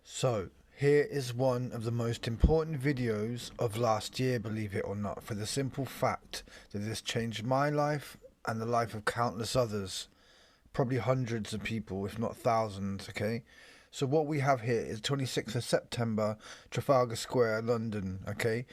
So, here is one of the most important videos of last year, believe it or not, for the simple fact that this changed my life and the life of countless others, probably hundreds of people, if not thousands, okay? So what we have here is 26th of September, Trafalgar Square, London, okay?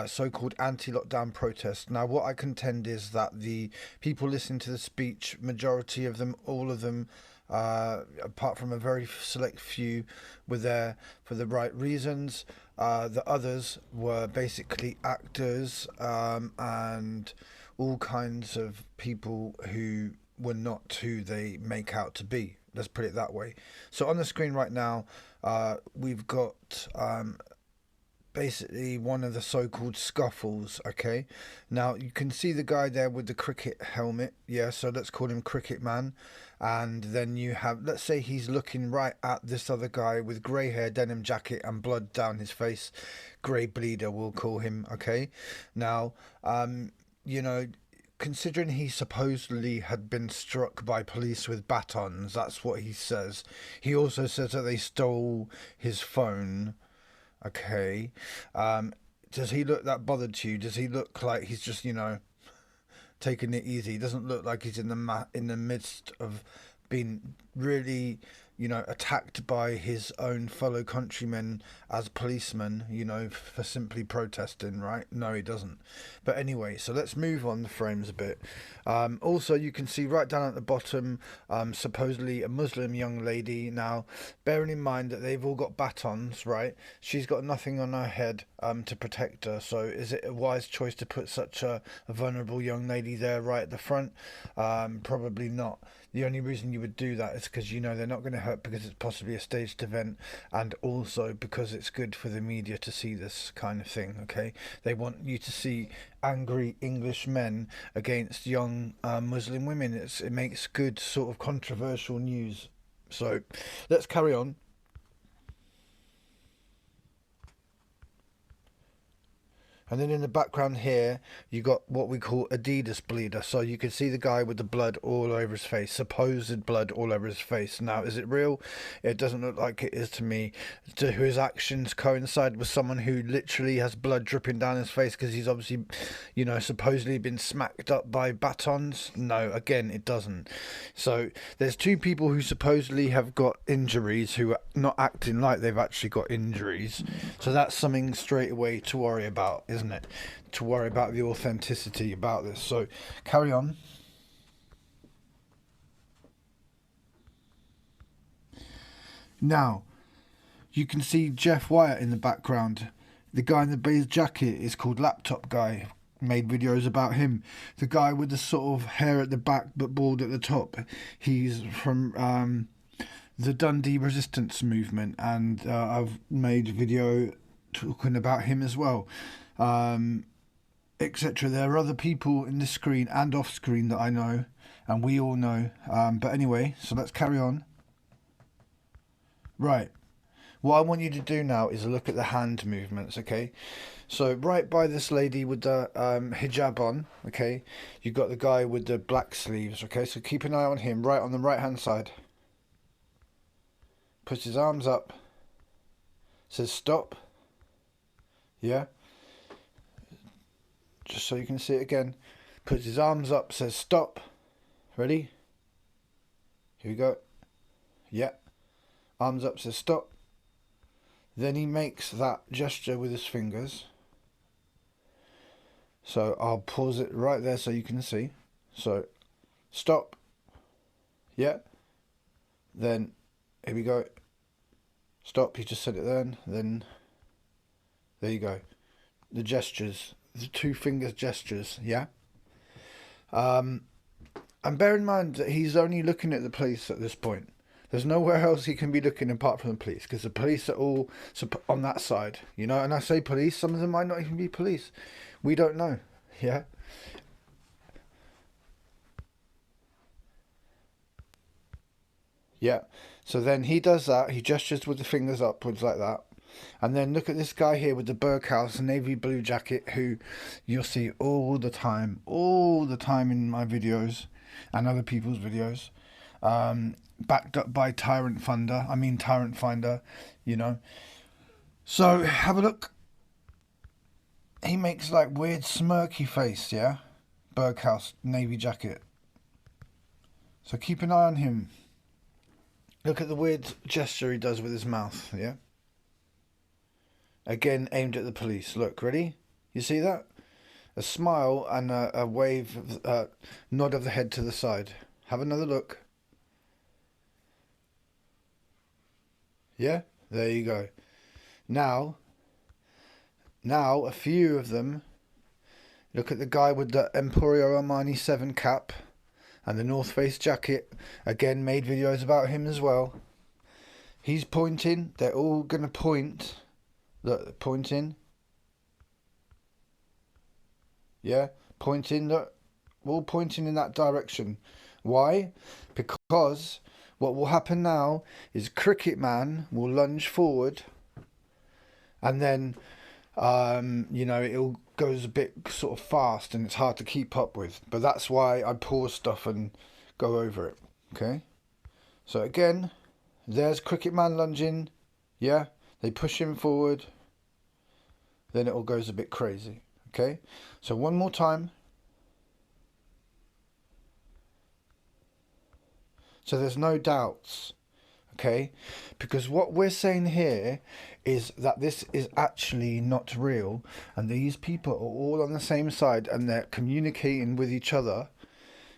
So-called anti-lockdown protest. Now, what I contend is that the people listening to the speech, majority of them, all of them, apart from a very select few, were there for the right reasons. The others were basically actors and all kinds of people who were not who they make out to be. Let's put it that way. So on the screen right now, we've got basically one of the so-called scuffles, okay? Now, you can see the guy there with the cricket helmet, yeah, so let's call him Cricket Man. And then you have, let's say he's looking right at this other guy with grey hair, denim jacket and blood down his face. Grey bleeder, we'll call him, okay? Now, you know, considering he supposedly had been struck by police with batons, that's what he says. He also says that they stole his phone. Okay. Does he look that bothered to you? Does he look like he's just, taking it easy? He doesn't look like he's in the midst of being really, attacked by his own fellow countrymen as policemen, for simply protesting, right? No, he doesn't. But anyway, so let's move on the frames a bit. Also, you can see right down at the bottom, supposedly a Muslim young lady. Now, bearing in mind that they've all got batons, right? She's got nothing on her head to protect her. So is it a wise choice to put such a vulnerable young lady there right at the front? Probably not. The only reason you would do that is because they're not going to hurt, because it's possibly a staged event, and also because it's good for the media to see this kind of thing, okay? They want you to see angry English men against young Muslim women. It makes good sort of controversial news. So let's carry on. And then in the background here, you got what we call Adidas bleeder. So you can see the guy with the blood all over his face, supposed blood all over his face. Now, is it real? It doesn't look like it is to me. Do his actions coincide with someone who literally has blood dripping down his face because he's obviously, supposedly been smacked up by batons? No, again, it doesn't. So there's two people who supposedly have got injuries who are not acting like they've actually got injuries. So that's something straight away to worry about, isn't it? To worry about the authenticity about this. So carry on. Now, you can see Jeff Wyatt in the background. The guy in the beige jacket is called Laptop Guy. Made videos about him. The guy with the sort of hair at the back but bald at the top, he's from the Dundee resistance movement, and I've made a video talking about him as well, etc. There are other people in the screen and off screen that I know, and we all know, but anyway, so let's carry on. Right, what I want you to do now is look at the hand movements, okay? So right by this lady with the hijab on, okay, you've got the guy with the black sleeves, okay? So keep an eye on him, right on the right hand side. Puts his arms up, says stop, yeah? Just so you can see it again. Puts his arms up, says stop. Ready? Here we go. Yeah. Arms up, says stop. Then he makes that gesture with his fingers. So I'll pause it right there so you can see. So stop. Yeah. Then here we go. Stop. He just said it then there you go. The gestures. The two fingers gestures, yeah? And bear in mind that he's only looking at the police at this point. There's nowhere else he can be looking apart from the police, because the police are all on that side, and I say police, some of them might not even be police. We don't know, yeah? Yeah, so then he does that, he gestures with the fingers upwards like that. And then look at this guy here with the Burkhouse navy blue jacket, who you'll see all the time in my videos and other people's videos. backed up by Tyrant Finder, you know. So have a look. He makes like weird smirky face, yeah? Berghaus, navy jacket. So keep an eye on him. Look at the weird gesture he does with his mouth, yeah? Again, aimed at the police. Look, ready? You see that? A smile and a wave, nod of the head to the side. Have another look. Yeah? There you go. Now, a few of them. Look at the guy with the Emporio Armani 7 cap and the North Face jacket. Again, made videos about him as well. He's pointing. They're all going to point. Look, pointing. Yeah, pointing. Look, all pointing in that direction. Why? Because what will happen now is Cricket Man will lunge forward, and then, you know, it goes a bit sort of fast and it's hard to keep up with. But that's why I pause stuff and go over it. Okay. So again, there's Cricket Man lunging. Yeah, they push him forward. Then it all goes a bit crazy. Okay. So one more time. So there's no doubts. Okay, because what we're saying here is that this is actually not real, and these people are all on the same side and they're communicating with each other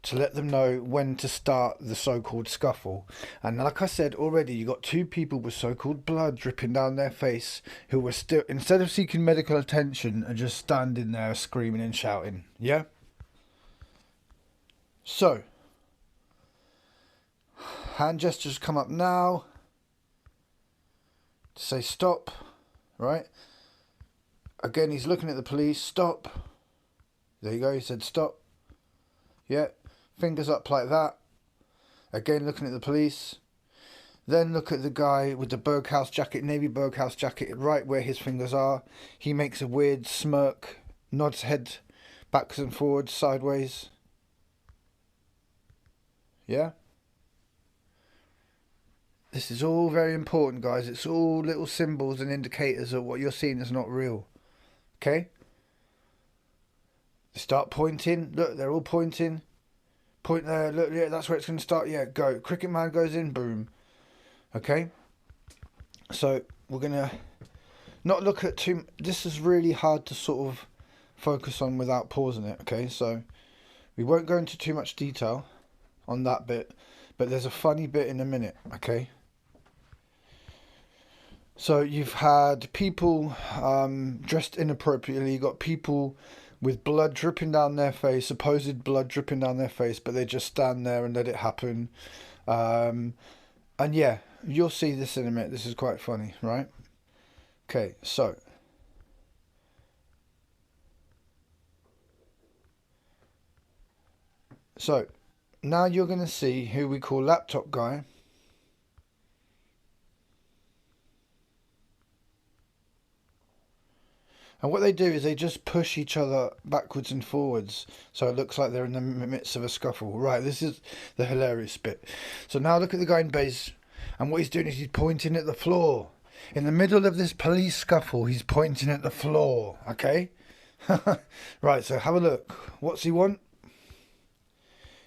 to let them know when to start the so-called scuffle. And like I said already, you got two people with so-called blood dripping down their face who were still, instead of seeking medical attention, are just standing there screaming and shouting. Yeah? So hand gestures come up now to say stop, right? Again, he's looking at the police. Stop. There you go. He said stop. Yeah. Fingers up like that. Again, looking at the police. Then look at the guy with the Berghaus jacket, navy Berghaus jacket, right where his fingers are. He makes a weird smirk, nods head backwards and forwards, sideways. Yeah? This is all very important, guys. It's all little symbols and indicators of what you're seeing is not real. Okay? Start pointing. Look, they're all pointing. Point there. Look, yeah, that's where it's going to start. Yeah, go. Cricket Man goes in. Boom. Okay? So, we're going to not look at too... This is really hard to sort of focus on without pausing it. Okay? So, we won't go into too much detail on that bit. But there's a funny bit in a minute. Okay? So you've had people dressed inappropriately. You've got people with blood dripping down their face, supposed blood dripping down their face, but they just stand there and let it happen. And yeah, you'll see this in a minute. This is quite funny, right? Okay, so. So, now you're going to see who we call Laptop Guy. And what they do is they just push each other backwards and forwards, so it looks like they're in the midst of a scuffle. Right, this is the hilarious bit. So now look at the guy in beige, and what he's doing is he's pointing at the floor. In the middle of this police scuffle, he's pointing at the floor, okay? Right, so have a look. What's he want?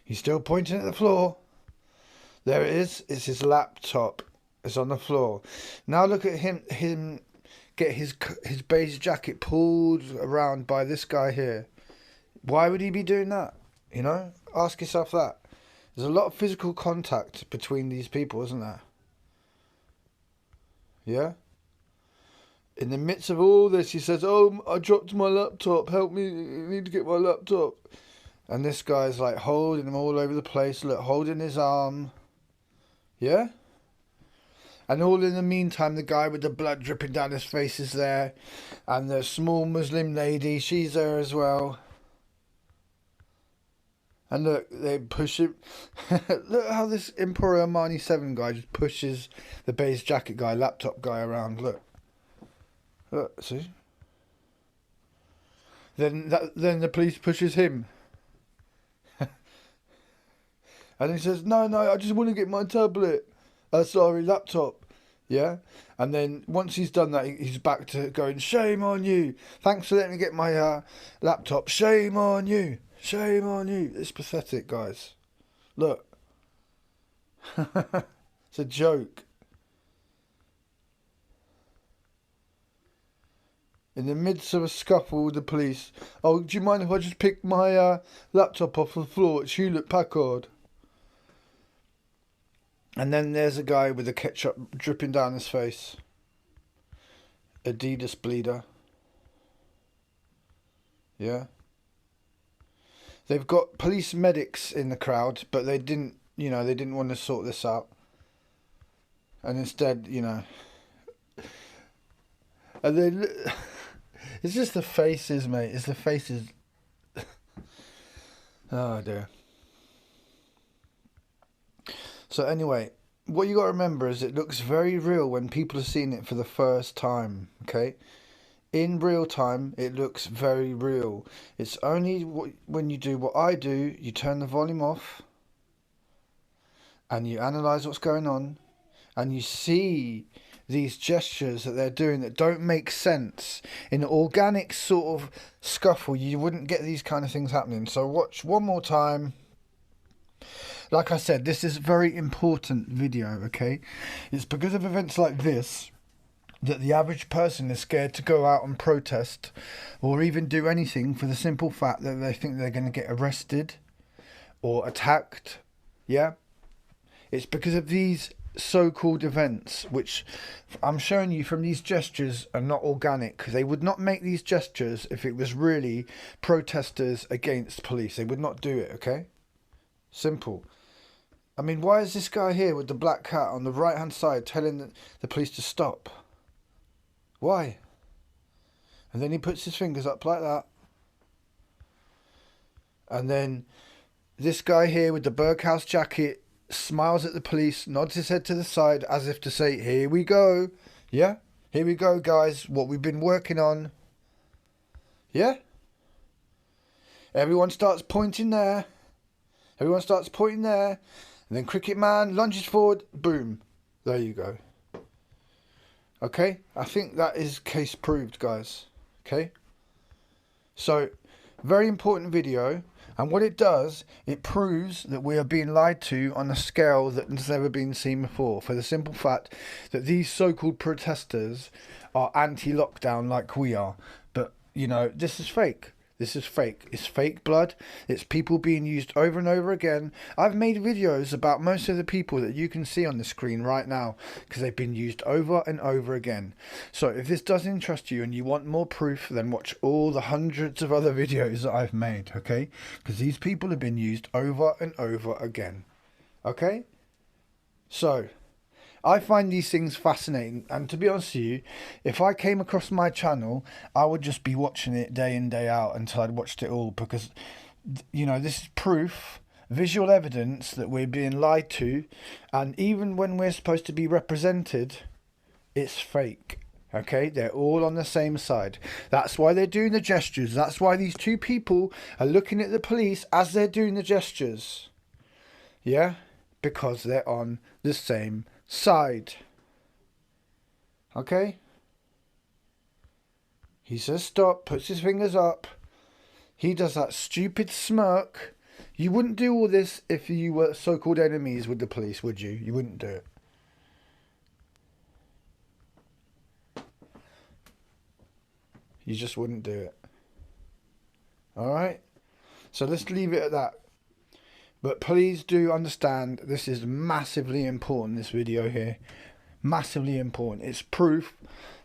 He's still pointing at the floor. There it is. It's his laptop. It's on the floor. Now look at him get his beige jacket pulled around by this guy here. Why would he be doing that? You know, ask yourself that. There's a lot of physical contact between these people, isn't there? Yeah? In the midst of all this, he says, "Oh, I dropped my laptop. Help me. I need to get my laptop." And this guy's like holding him all over the place. Look, holding his arm. Yeah? And all in the meantime, the guy with the blood dripping down his face is there. And the small Muslim lady, she's there as well. And look, they push him. Look how this Emporio Armani 7 guy just pushes the beige jacket guy, laptop guy around. Look. Look, see? Then the police pushes him. And he says, no, I just want to get my tablet. Sorry, laptop. Yeah? And then once he's done that, he's back to going, shame on you. Thanks for letting me get my laptop. Shame on you. Shame on you. It's pathetic, guys. Look. It's a joke. In the midst of a scuffle with the police. Oh, do you mind if I just pick my laptop off the floor at Hewlett Packard? And then there's a guy with the ketchup dripping down his face. Adidas bleeder. Yeah. They've got police medics in the crowd, but they didn't want to sort this out. And instead, and then it's just the faces, mate. It's the faces. Oh dear. So anyway, what you got to remember is it looks very real when people are seeing it for the first time, okay? In real time, it looks very real. It's only when you do what I do, you turn the volume off and you analyse what's going on and you see these gestures that they're doing that don't make sense. In an organic sort of scuffle, you wouldn't get these kind of things happening. So watch one more time. Like I said, this is a very important video, okay? It's because of events like this that the average person is scared to go out and protest or even do anything for the simple fact that they think they're going to get arrested or attacked. Yeah? It's because of these so-called events, which I'm showing you from these gestures are not organic. They would not make these gestures if it was really protesters against police. They would not do it, okay? Simple. I mean, why is this guy here with the black hat on the right-hand side telling the police to stop? Why? And then he puts his fingers up like that. And then this guy here with the Berghaus jacket smiles at the police, nods his head to the side as if to say, here we go. Yeah? Here we go, guys. What we've been working on. Yeah? Everyone starts pointing there. Everyone starts pointing there. And then Cricket Man lunges forward. Boom. There you go. Okay? I think that is case proved, guys. Okay? So, very important video. And what it does, it proves that we are being lied to on a scale that has never been seen before. For the simple fact that these so-called protesters are anti-lockdown like we are. But, this is fake. This is fake. It's fake blood. It's people being used over and over again. I've made videos about most of the people that you can see on the screen right now because they've been used over and over again. So if this does interest you and you want more proof, then watch all the hundreds of other videos that I've made, okay? Because these people have been used over and over again, okay? So I find these things fascinating, and to be honest with you, if I came across my channel, I would just be watching it day in, day out until I'd watched it all, because, this is proof, visual evidence that we're being lied to, and even when we're supposed to be represented, it's fake. Okay, they're all on the same side. That's why they're doing the gestures. That's why these two people are looking at the police as they're doing the gestures. Yeah, because they're on the same side. Okay? He says stop, puts his fingers up. He does that stupid smirk. You wouldn't do all this if you were so-called enemies with the police, would you? You wouldn't do it. You just wouldn't do it. Alright? So let's leave it at that. But please do understand, this is massively important, this video here. Massively important. It's proof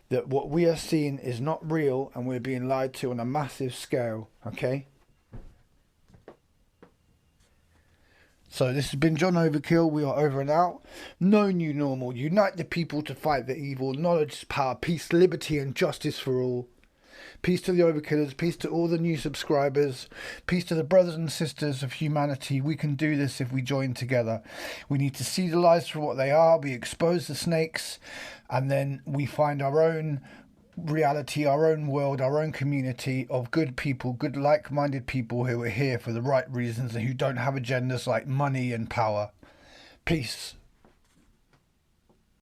that what we are seeing is not real and we're being lied to on a massive scale. Okay? So this has been ᴍᴏsᴛ. We are over and out. No new normal. Unite the people to fight the evil. Knowledge is power. Peace, liberty and justice for all. Peace to the overkillers, peace to all the new subscribers, peace to the brothers and sisters of humanity. We can do this if we join together. We need to see the lies for what they are, we expose the snakes, and then we find our own reality, our own world, our own community of good people, good like-minded people who are here for the right reasons and who don't have agendas like money and power. Peace.